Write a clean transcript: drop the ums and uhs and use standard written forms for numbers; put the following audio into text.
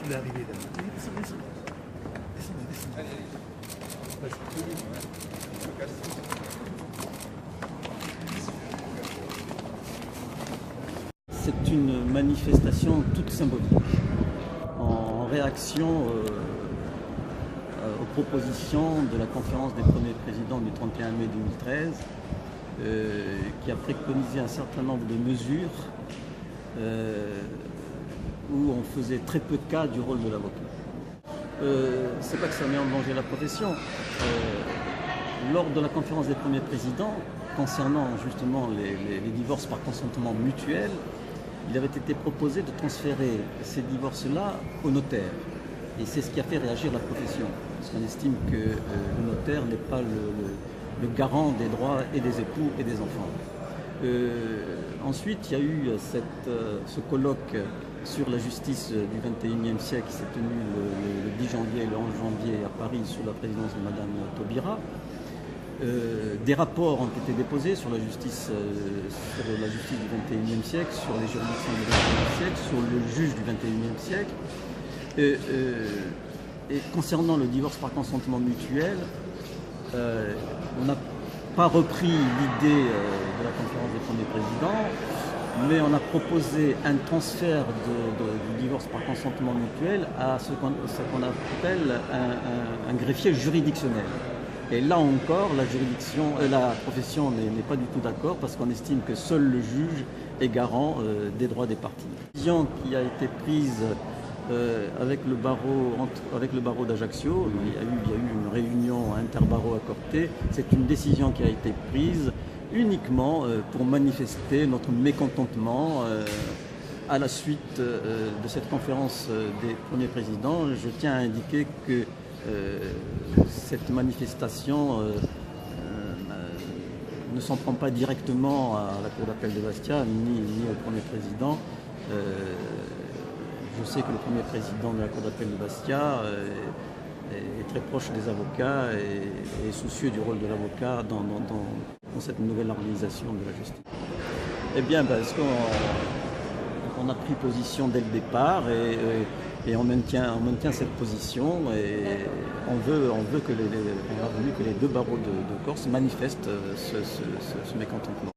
voulez arriver là. Descendez, descendez. Descendez. C'est une manifestation toute symbolique, en réaction aux propositions de la conférence des premiers présidents du 31 mai 2013, qui a préconisé un certain nombre de mesures où on faisait très peu de cas du rôle de l'avocat. C'est pas que ça met en danger la profession. Lors de la conférence des premiers présidents, concernant justement les divorces par consentement mutuel, il avait été proposé de transférer ces divorces-là au notaire. Et c'est ce qui a fait réagir la profession. Parce qu'on estime que le notaire n'est pas le garant des droits et des époux et des enfants. Ensuite, il y a eu ce colloque sur la justice du XXIe siècle qui s'est tenu le 10 janvier et le 11 janvier à Paris sous la présidence de Madame Taubira. Des rapports ont été déposés sur la justice du XXIe siècle, sur les juridictions du XXIe siècle, sur le juge du XXIe siècle. Et concernant le divorce par consentement mutuel, on n'a pas repris l'idée de la conférence des premiers présidents, mais on a proposé un transfert du divorce par consentement mutuel à ce qu'on appelle un greffier juridictionnel. Et là encore, la profession n'est pas du tout d'accord parce qu'on estime que seul le juge est garant des droits des parties. La décision qui a été prise avec le barreau d'Ajaccio, il y a eu une réunion interbarreau à Corté, c'est une décision qui a été prise uniquement pour manifester notre mécontentement à la suite de cette conférence des premiers présidents. Je tiens à indiquer que cette manifestation ne s'en prend pas directement à la Cour d'appel de Bastia ni au premier président. Je sais que le premier président de la Cour d'appel de Bastia est très proche des avocats et est soucieux du rôle de l'avocat dans cette nouvelle organisation de la justice. Eh bien, parce qu'on a pris position dès le départ et on maintient cette position et on a voulu que les deux barreaux de Corse manifestent ce mécontentement.